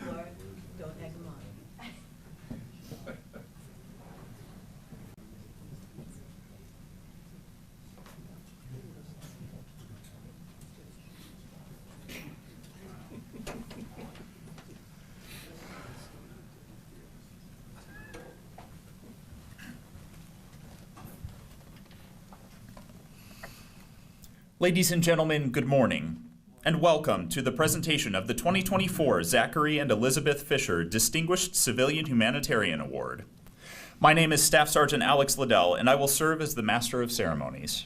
Laura, don't egg them on. Ladies and gentlemen, good morning, and welcome to the presentation of the 2024 Zachary and Elizabeth Fisher Distinguished Civilian Humanitarian Award. My name is Staff Sergeant Alex Liddell, and I will serve as the Master of Ceremonies.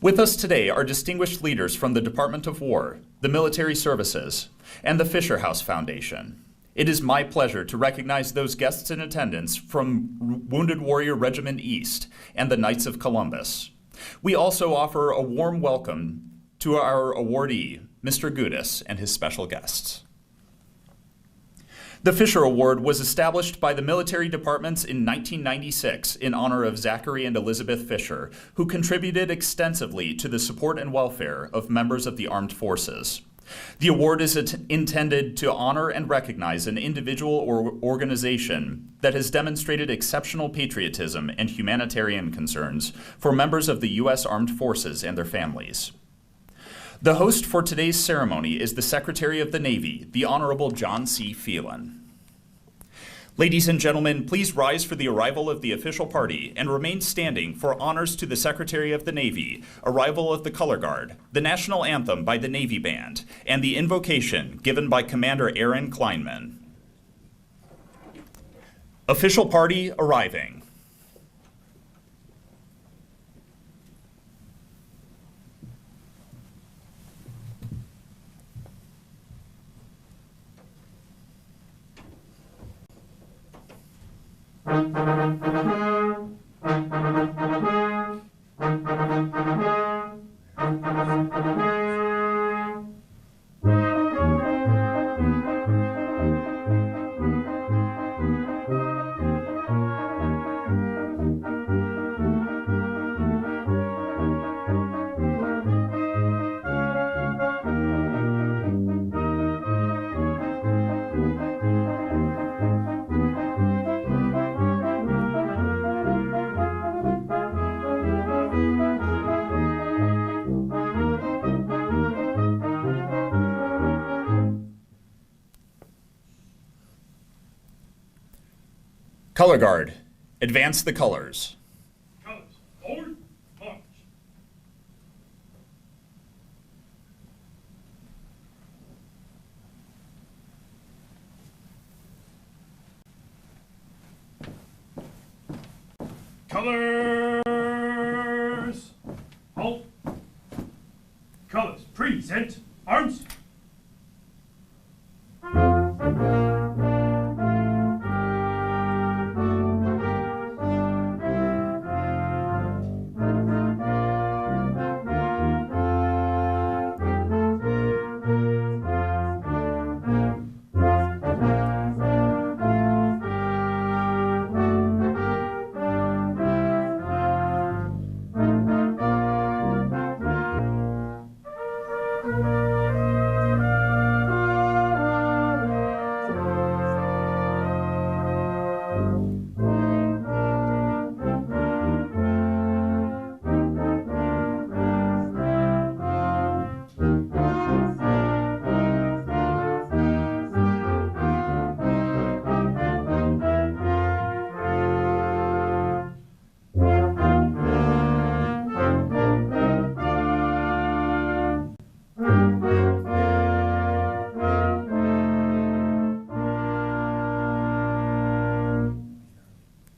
With us today are distinguished leaders from the Department of War, the Military Services, and the Fisher House Foundation. It is my pleasure to recognize those guests in attendance from Wounded Warrior Regiment East and the Knights of Columbus. We also offer a warm welcome to our awardee, Mr. Gudis, and his special guests. The Fisher Award was established by the military departments in 1996 in honor of Zachary and Elizabeth Fisher, who contributed extensively to the support and welfare of members of the armed forces. The award is intended to honor and recognize an individual or organization that has demonstrated exceptional patriotism and humanitarian concerns for members of the U.S. Armed Forces and their families. The host for today's ceremony is the Secretary of the Navy, the Honorable John C. Phelan. Ladies and gentlemen, please rise for the arrival of the official party and remain standing for honors to the Secretary of the Navy, arrival of the Color Guard, the national anthem by the Navy Band, and the invocation given by Commander Aaron Kleinman. Official party arriving. Color Guard, advance the colors. Colors, forward, march. Colors, halt. Colors, present, arms.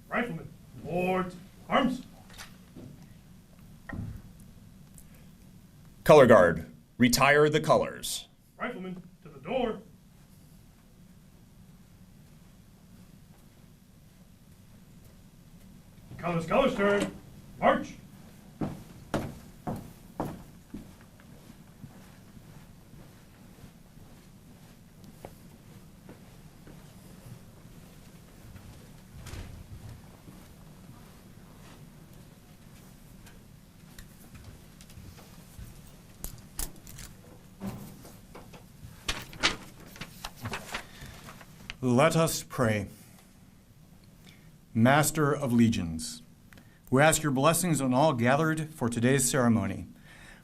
Riflemen, forward, arms. Color Guard, retire the colors. Riflemen, to the door. Colors, turn. March. Let us pray. Master of Legions, we ask your blessings on all gathered for today's ceremony,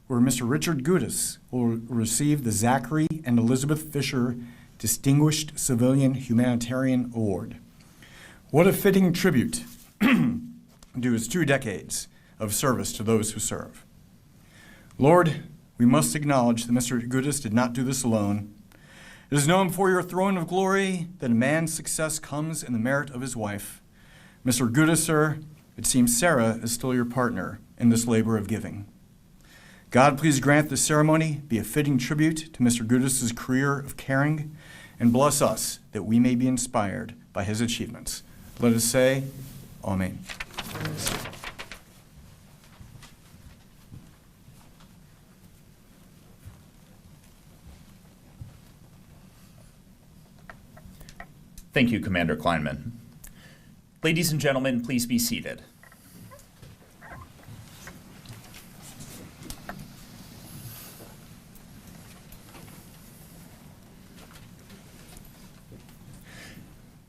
where Mr. Richard Gudis will receive the Zachary and Elizabeth Fisher Distinguished Civilian Humanitarian Award. What a fitting tribute to his 2 decades of service to those who serve. Lord, we must acknowledge that Mr. Gudis did not do this alone. It is known before your throne of glory that a man's success comes in the merit of his wife. Mr. Gudis, sir, it seems Sarah is still your partner in this labor of giving. God, please grant this ceremony be a fitting tribute to Mr. Gudis' career of caring, and bless us that we may be inspired by his achievements. Let us say, Amen. Thank you, Commander Kleinman. Ladies and gentlemen, please be seated.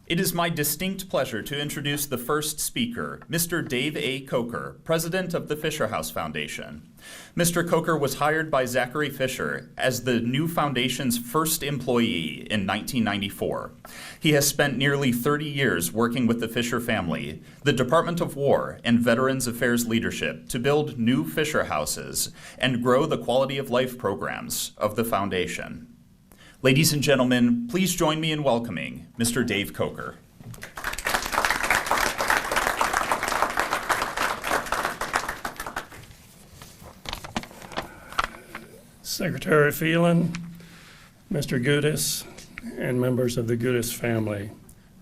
It is my distinct pleasure to introduce the first speaker, Mr. Dave A. Coker, president of the Fisher House Foundation. Mr. Coker was hired by Zachary Fisher as the new foundation's first employee in 1994. He has spent nearly 30 years working with the Fisher family, the Department of War, and Veterans Affairs leadership to build new Fisher houses and grow the quality of life programs of the foundation. Ladies and gentlemen, please join me in welcoming Mr. Dave Coker. Secretary Phelan, Mr. Gudis, and members of the Gudis family,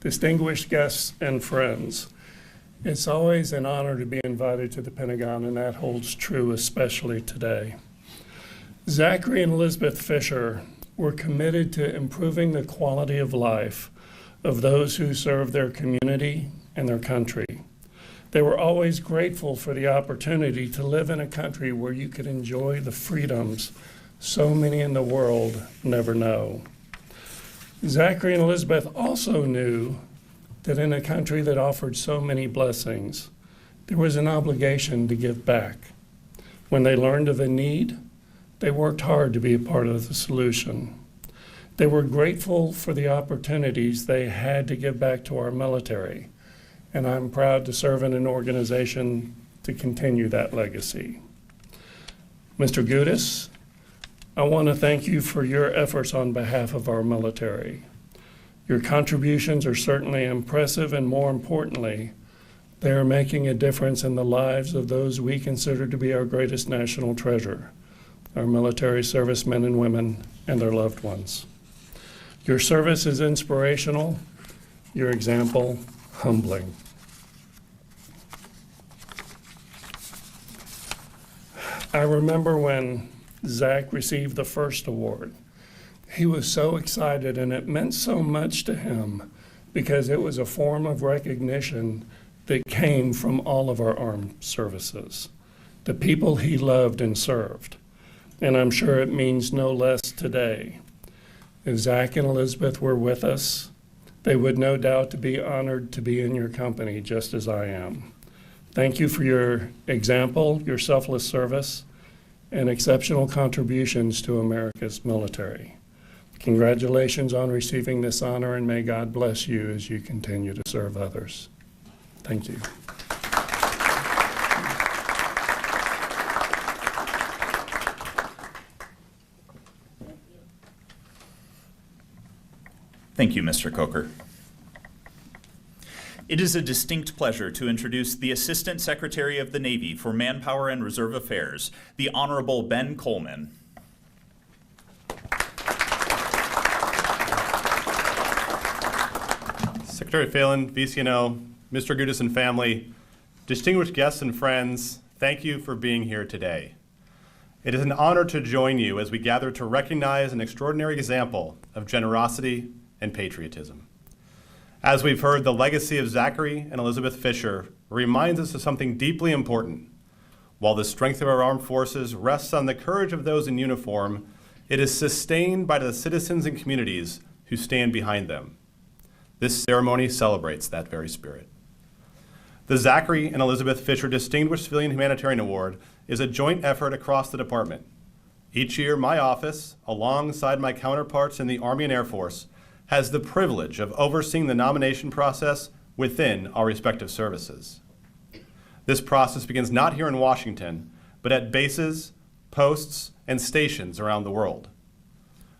distinguished guests and friends. It's always an honor to be invited to the Pentagon, and that holds true especially today. Zachary and Elizabeth Fisher were committed to improving the quality of life of those who serve their community and their country. They were always grateful for the opportunity to live in a country where you could enjoy the freedoms so many in the world never know. Zachary and Elizabeth also knew that in a country that offered so many blessings, there was an obligation to give back. When they learned of a need, they worked hard to be a part of the solution. They were grateful for the opportunities they had to give back to our military, and I'm proud to serve in an organization to continue that legacy. Mr. Gudis, I want to thank you for your efforts on behalf of our military. Your contributions are certainly impressive, and more importantly, they are making a difference in the lives of those we consider to be our greatest national treasure, our military servicemen and women and their loved ones. Your service is inspirational, your example humbling. I remember when Zach received the first award. He was so excited, and it meant so much to him because it was a form of recognition that came from all of our armed services, the people he loved and served. And I'm sure it means no less today. If Zach and Elizabeth were with us, they would no doubt be honored to be in your company, just as I am. Thank you for your example, your selfless service, and exceptional contributions to America's military. Congratulations on receiving this honor, and may God bless you as you continue to serve others. Thank you. Thank you, Mr. Coker. It is a distinct pleasure to introduce the Assistant Secretary of the Navy for Manpower and Reserve Affairs, the Honorable Ben Coleman. Secretary Phelan, VCNO, Mr. Gudis and family, distinguished guests and friends, thank you for being here today. It is an honor to join you as we gather to recognize an extraordinary example of generosity and patriotism. As we've heard, the legacy of Zachary and Elizabeth Fisher reminds us of something deeply important. While the strength of our armed forces rests on the courage of those in uniform, it is sustained by the citizens and communities who stand behind them. This ceremony celebrates that very spirit. The Zachary and Elizabeth Fisher Distinguished Civilian Humanitarian Award is a joint effort across the department. Each year, my office, alongside my counterparts in the Army and Air Force, has the privilege of overseeing the nomination process within our respective services. This process begins not here in Washington, but at bases, posts, and stations around the world.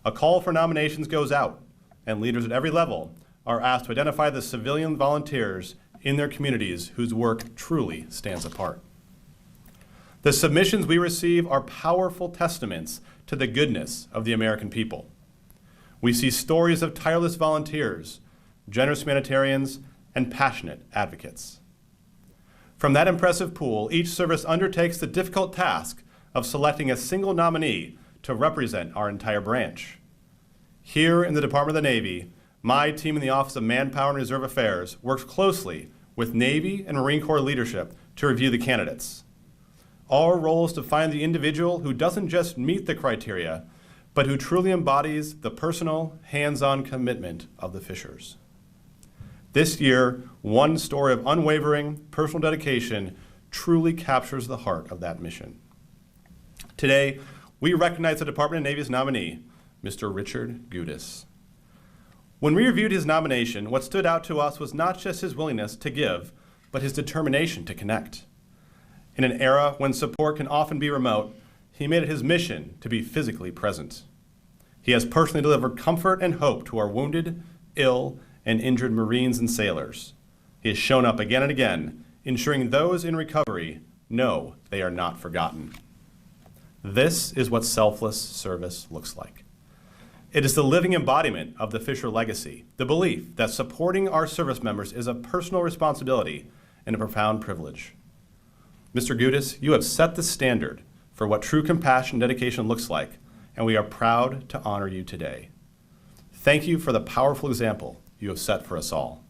A call for nominations goes out, and leaders at every level are asked to identify the civilian volunteers in their communities whose work truly stands apart. The submissions we receive are powerful testaments to the goodness of the American people. We see stories of tireless volunteers, generous humanitarians, and passionate advocates. From that impressive pool, each service undertakes the difficult task of selecting a single nominee to represent our entire branch. Here in the Department of the Navy, my team in the Office of Manpower and Reserve Affairs works closely with Navy and Marine Corps leadership to review the candidates. Our role is to find the individual who doesn't just meet the criteria, but who truly embodies the personal, hands-on commitment of the Fishers. This year, one story of unwavering personal dedication truly captures the heart of that mission. Today, we recognize the Department of Navy's nominee, Mr. Richard Gudis. When we reviewed his nomination, what stood out to us was not just his willingness to give, but his determination to connect. In an era when support can often be remote, he made it his mission to be physically present. He has personally delivered comfort and hope to our wounded, ill, and injured Marines and sailors. He has shown up again and again, ensuring those in recovery know they are not forgotten. This is what selfless service looks like. It is the living embodiment of the Fisher legacy, the belief that supporting our service members is a personal responsibility and a profound privilege. Mr. Gudis, you have set the standard for what true compassion and dedication looks like, and we are proud to honor you today. Thank you for the powerful example you have set for us all.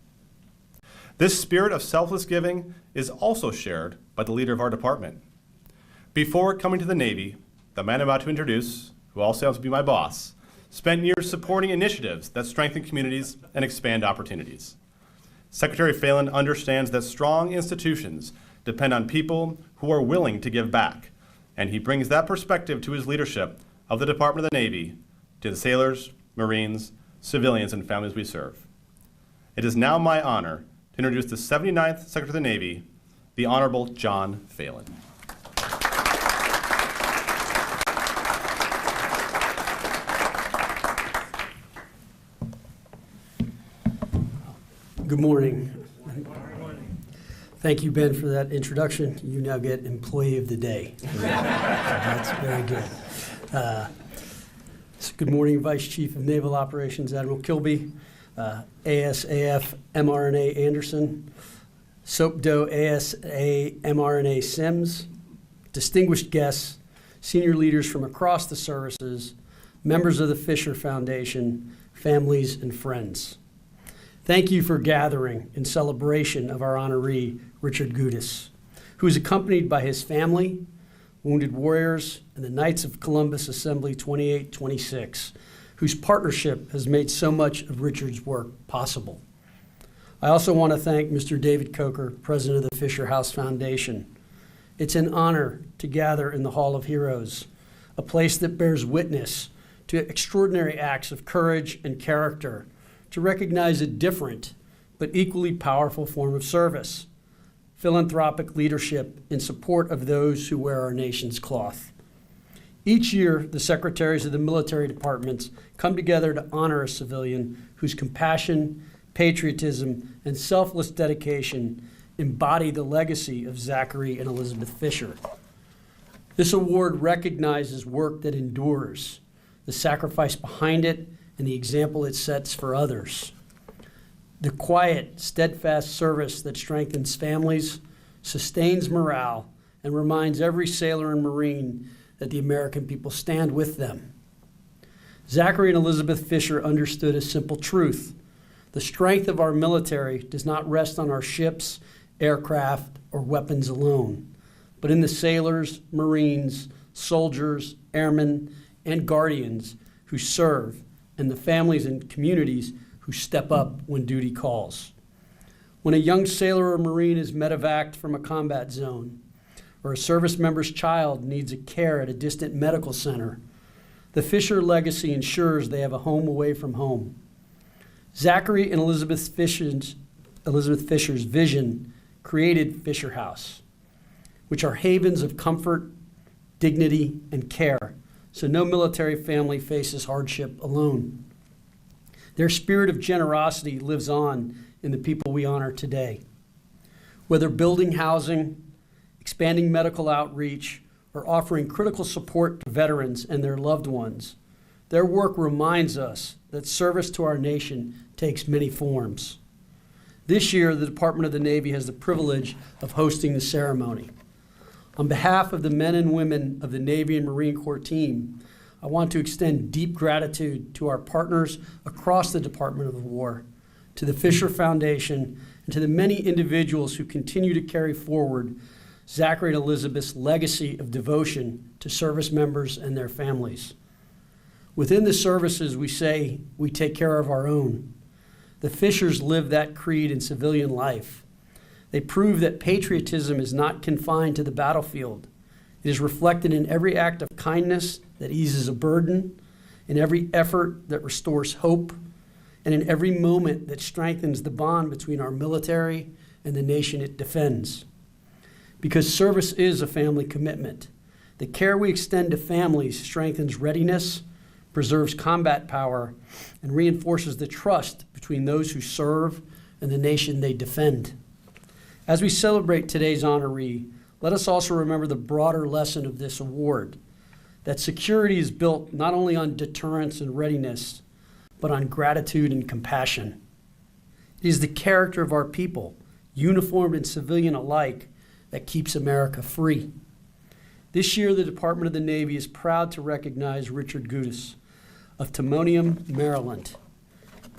This spirit of selfless giving is also shared by the leader of our department. Before coming to the Navy, the man I'm about to introduce, who also happens to be my boss, spent years supporting initiatives that strengthen communities and expand opportunities. Secretary Phelan understands that strong institutions depend on people who are willing to give back, and he brings that perspective to his leadership of the Department of the Navy, to the sailors, Marines, civilians, and families we serve. It is now my honor to introduce the 79th Secretary of the Navy, the Honorable John Phelan. Good morning. Thank you, Ben, for that introduction. You now get Employee of the Day. That's very good. So good morning, Vice Chief of Naval Operations Admiral Kilby, ASAF mRNA Anderson, SOAPDO ASA mRNA Sims, distinguished guests, senior leaders from across the services, members of the Fisher Foundation, families, and friends. Thank you for gathering in celebration of our honoree, Richard Gudis, who is accompanied by his family, Wounded Warriors, and the Knights of Columbus Assembly 2826, whose partnership has made so much of Richard's work possible. I also want to thank Mr. David Coker, President of the Fisher House Foundation. It's an honor to gather in the Hall of Heroes, a place that bears witness to extraordinary acts of courage and character, to recognize a different but equally powerful form of service, philanthropic leadership in support of those who wear our nation's cloth. Each year, the secretaries of the military departments come together to honor a civilian whose compassion, patriotism, and selfless dedication embody the legacy of Zachary and Elizabeth Fisher. This award recognizes work that endures, the sacrifice behind it, and the example it sets for others. The quiet, steadfast service that strengthens families, sustains morale, and reminds every sailor and Marine that the American people stand with them. Zachary and Elizabeth Fisher understood a simple truth. The strength of our military does not rest on our ships, aircraft, or weapons alone, but in the sailors, Marines, soldiers, airmen, and guardians who serve, and the families and communities who step up when duty calls. When a young sailor or Marine is medevaced from a combat zone, or a service member's child needs a care at a distant medical center, the Fisher legacy ensures they have a home away from home. Zachary and Elizabeth Fisher's vision created Fisher House, which are havens of comfort, dignity, and care, so no military family faces hardship alone. Their spirit of generosity lives on in the people we honor today. Whether building housing, expanding medical outreach, or offering critical support to veterans and their loved ones, their work reminds us that service to our nation takes many forms. This year, the Department of the Navy has the privilege of hosting the ceremony. On behalf of the men and women of the Navy and Marine Corps team, I want to extend deep gratitude to our partners across the Department of War, to the Fisher Foundation, and to the many individuals who continue to carry forward Zachary and Elizabeth's legacy of devotion to service members and their families. Within the services, we say we take care of our own. The Fishers live that creed in civilian life. They prove that patriotism is not confined to the battlefield. It is reflected in every act of kindness that eases a burden, in every effort that restores hope, and in every moment that strengthens the bond between our military and the nation it defends. Because service is a family commitment. The care we extend to families strengthens readiness, preserves combat power, and reinforces the trust between those who serve and the nation they defend. As we celebrate today's honoree, let us also remember the broader lesson of this award, that security is built not only on deterrence and readiness, but on gratitude and compassion. It is the character of our people, uniformed and civilian alike, that keeps America free. This year, the Department of the Navy is proud to recognize Richard Gudis of Timonium, Maryland,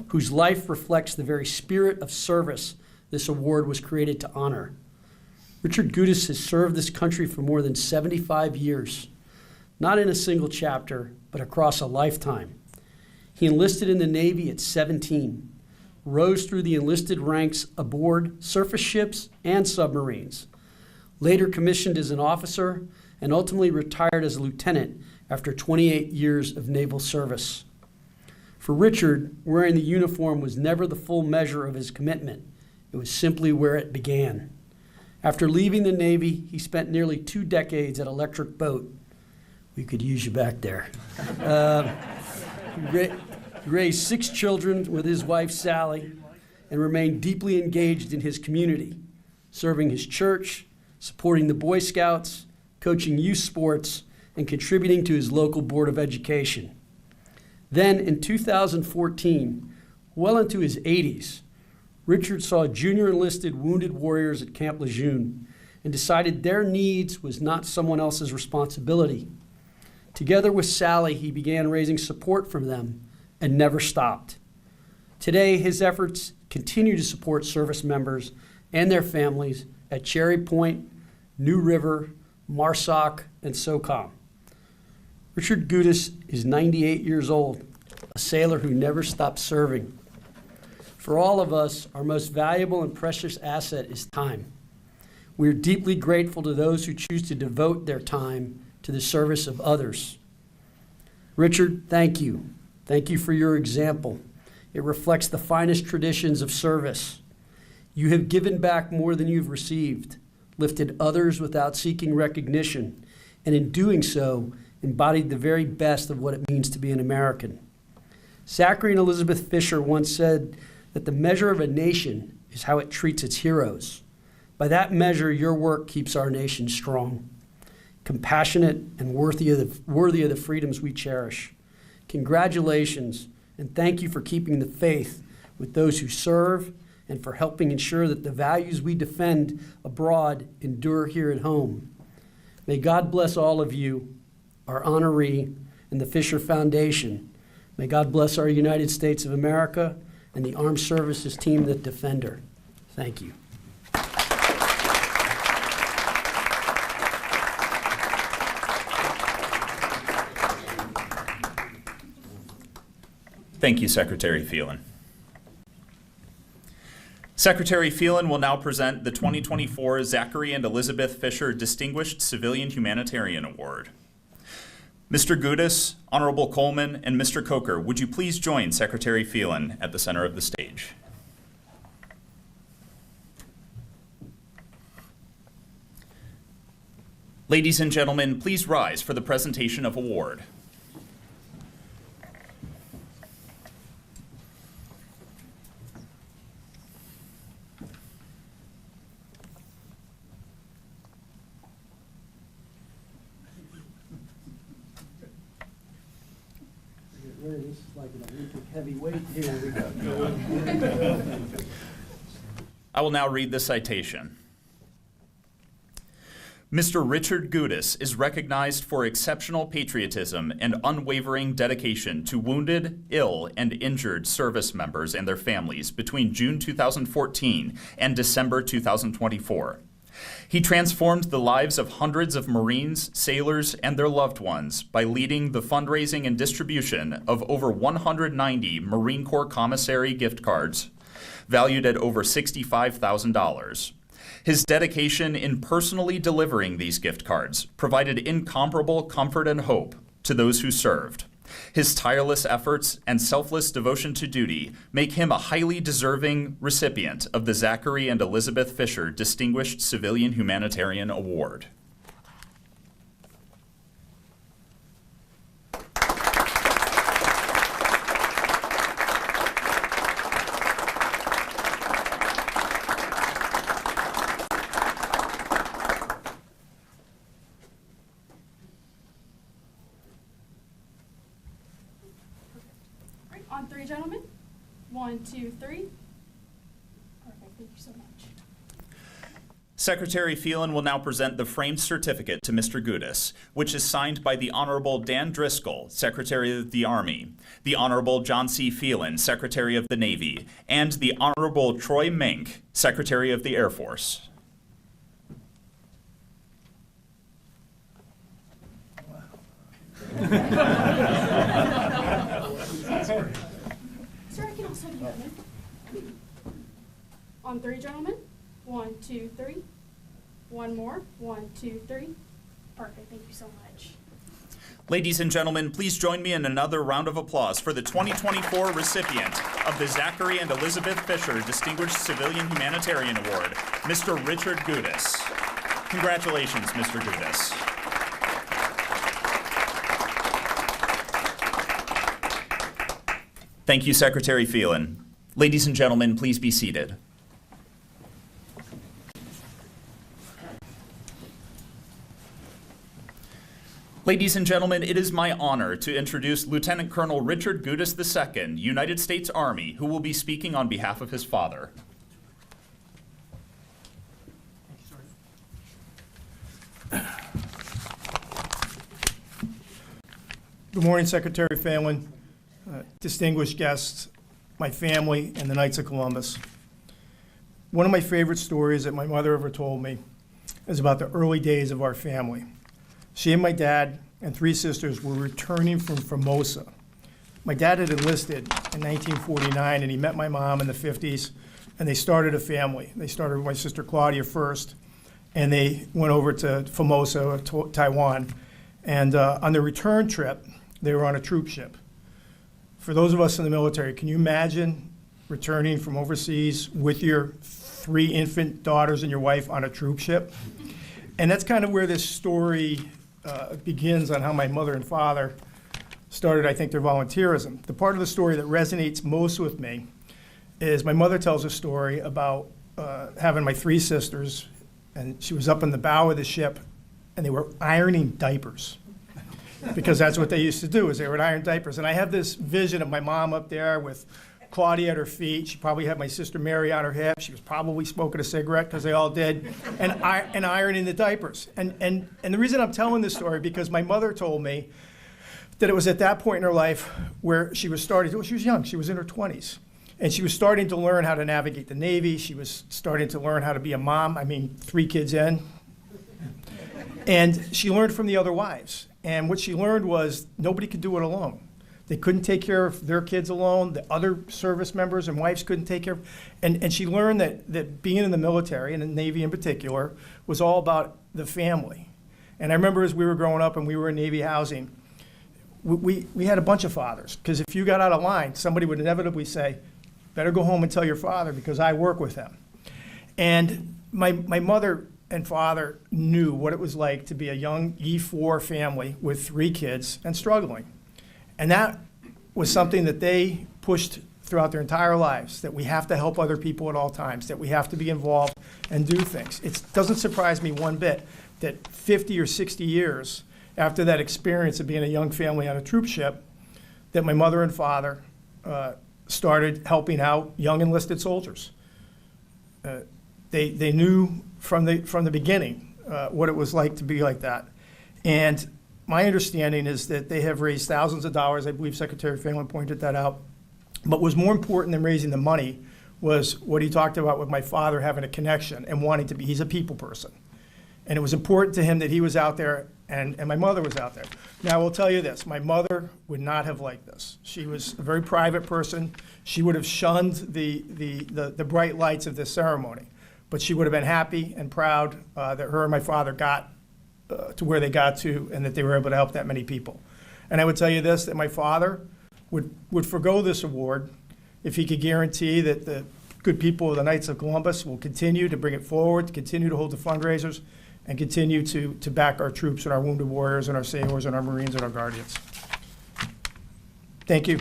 whose life reflects the very spirit of service this award was created to honor. Richard Gudis has served this country for more than 75 years, not in a single chapter, but across a lifetime. He enlisted in the Navy at 17, rose through the enlisted ranks aboard surface ships and submarines, later commissioned as an officer, and ultimately retired as a lieutenant after 28 years of naval service. For Richard, wearing the uniform was never the full measure of his commitment. It was simply where it began. After leaving the Navy, he spent nearly 2 decades at Electric Boat. We could use you back there. He raised 6 children with his wife, Sally, and remained deeply engaged in his community, serving his church, supporting the Boy Scouts, coaching youth sports, and contributing to his local Board of Education. Then in 2014, well into his 80s, Richard saw junior enlisted wounded warriors at Camp Lejeune and decided their needs was not someone else's responsibility. Together with Sally, he began raising support from them and never stopped. Today, his efforts continue to support service members and their families at Cherry Point, New River, MARSOC, and SOCOM. Richard Gudis is 98 years old, a sailor who never stopped serving. For all of us, our most valuable and precious asset is time. We are deeply grateful to those who choose to devote their time to the service of others. Richard, thank you. Thank you for your example. It reflects the finest traditions of service. You have given back more than you've received, lifted others without seeking recognition, and in doing so, embodied the very best of what it means to be an American. Zachary and Elizabeth Fisher once said that the measure of a nation is how it treats its heroes. By that measure, your work keeps our nation strong, compassionate, and worthy of the freedoms we cherish. Congratulations, and thank you for keeping the faith with those who serve and for helping ensure that the values we defend abroad endure here at home. May God bless all of you, our honoree, and the Fisher Foundation. May God bless our United States of America and the armed services team that defend her. Thank you. Thank you, Secretary Phelan. Secretary Phelan will now present the 2024 Zachary and Elizabeth Fisher Distinguished Civilian Humanitarian Award. Mr. Gudis, Honorable Coleman, and Mr. Coker, would you please join Secretary Phelan at the center of the stage? Ladies and gentlemen, please rise for the presentation of award. This is like an Olympic heavyweight. Here we go. I will now read the citation. Mr. Richard Gudis is recognized for exceptional patriotism and unwavering dedication to wounded, ill, and injured service members and their families between June 2014 and December 2024. He transformed the lives of hundreds of Marines, sailors, and their loved ones by leading the fundraising and distribution of over 190 Marine Corps Commissary gift cards valued at over $65,000. His dedication in personally delivering these gift cards provided incomparable comfort and hope to those who served. His tireless efforts and selfless devotion to duty make him a highly deserving recipient of the Zachary and Elizabeth Fisher Distinguished Civilian Humanitarian Award. On three, gentlemen. 1, 2, 3. Perfect. Thank you so much. Secretary Phelan will now present the framed certificate to Mr. Gudis, which is signed by the Honorable Dan Driscoll, Secretary of the Army, the Honorable John C. Phelan, Secretary of the Navy, and the Honorable Troy Mink, Secretary of the Air Force. Sir, I can also do that. On three, gentlemen. 1, 2, 3. One more. 1, 2, 3. Perfect. Thank you so much. Ladies and gentlemen, please join me in another round of applause for the 2024 recipient of the Zachary and Elizabeth Fisher Distinguished Civilian Humanitarian Award, Mr. Richard Gudis. Congratulations, Mr. Gudis. Thank you, Secretary Phelan. Ladies and gentlemen, please be seated. Ladies and gentlemen, it is my honor to introduce Lieutenant Colonel Richard Gudis II, United States Army, who will be speaking on behalf of his father. Good morning, Secretary Phelan, distinguished guests, my family, and the Knights of Columbus. One of my favorite stories that my mother ever told me is about the early days of our family. She and my dad and 3 sisters were returning from Formosa. My dad had enlisted in 1949, and he met my mom in the 50s, and they started a family. They started with my sister Claudia first, and they went over to Formosa, Taiwan. And on their return trip, they were on a troop ship. For those of us in the military, can you imagine returning from overseas with your 3 infant daughters and your wife on a troop ship? And that's kind of where this story begins on how my mother and father started, I think, their volunteerism. The part of the story that resonates most with me is my mother tells a story about having my 3 sisters, and she was up in the bow of the ship, and they were ironing diapers. Because that's what they used to do, is they would iron diapers. And I have this vision of my mom up there with Claudia at her feet. She probably had my sister Mary on her hip. She was probably smoking a cigarette, because they all did, and ironing the diapers. And the reason I'm telling this story, because my mother told me that it was at that point in her life where she was starting, well, she was young, she was in her 20s. And she was starting to learn how to navigate the Navy. She was starting to learn how to be a mom. I mean, 3 kids in. And she learned from the other wives. And what she learned was nobody could do it alone. They couldn't take care of their kids alone. The other service members and wives couldn't take care of. And she learned that being in the military, and the Navy in particular, was all about the family. And I remember as we were growing up and we were in Navy housing, we had a bunch of fathers. Because if you got out of line, somebody would inevitably say, better go home and tell your father because I work with him. And my mother and father knew what it was like to be a young E4 family with 3 kids and struggling. And that was something that they pushed throughout their entire lives, that we have to help other people at all times, that we have to be involved and do things. It doesn't surprise me one bit that 50 or 60 years after that experience of being a young family on a troop ship, that my mother and father started helping out young enlisted soldiers. They knew from the beginning what it was like to be like that. And my understanding is that they have raised thousands of dollars. I believe Secretary Phelan pointed that out. But what was more important than raising the money was what he talked about with my father having a connection and wanting to be. He's a people person. And it was important to him that he was out there and my mother was out there. Now, I will tell you this. My mother would not have liked this. She was a very private person. She would have shunned the bright lights of this ceremony. But she would have been happy and proud that her and my father got to where they got to and that they were able to help that many people. And I would tell you this, that my father would forgo this award if he could guarantee that the good people of the Knights of Columbus will continue to bring it forward, continue to hold the fundraisers, and continue to back our troops and our wounded warriors and our sailors and our Marines and our Guardians. Thank you.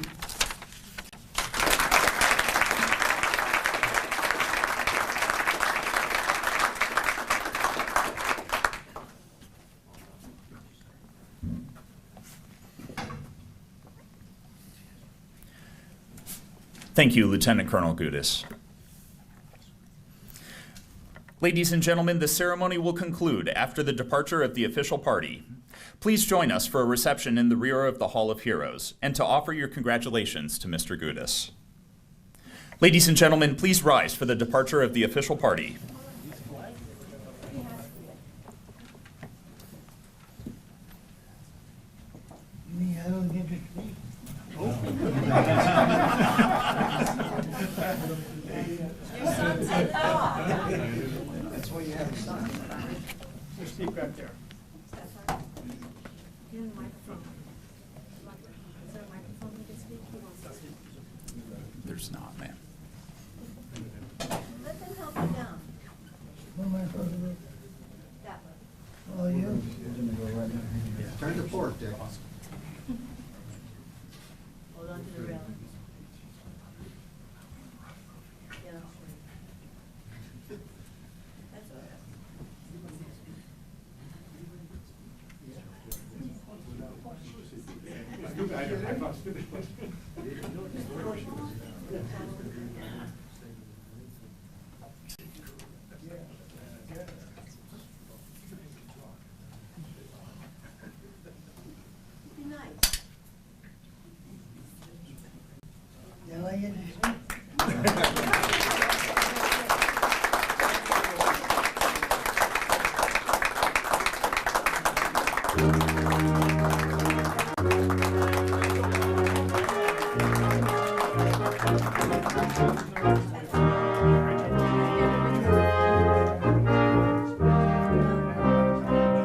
Thank you, Lieutenant Colonel Gudis. Ladies and gentlemen, the ceremony will conclude after the departure of the official party. Please join us for a reception in the rear of the Hall of Heroes and to offer your congratulations to Mr. Gudis. Ladies and gentlemen, please rise for the departure of the official party. That's why you have a son. There's Steve back there. There's not, ma'am. Let them help you down. What am I supposed to do? That one. Oh, you? Turn the fork, Dick. Hold on to the railing. Yeah. That's all right. Be nice. Now I get to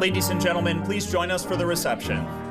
Ladies and gentlemen, please join us for the reception.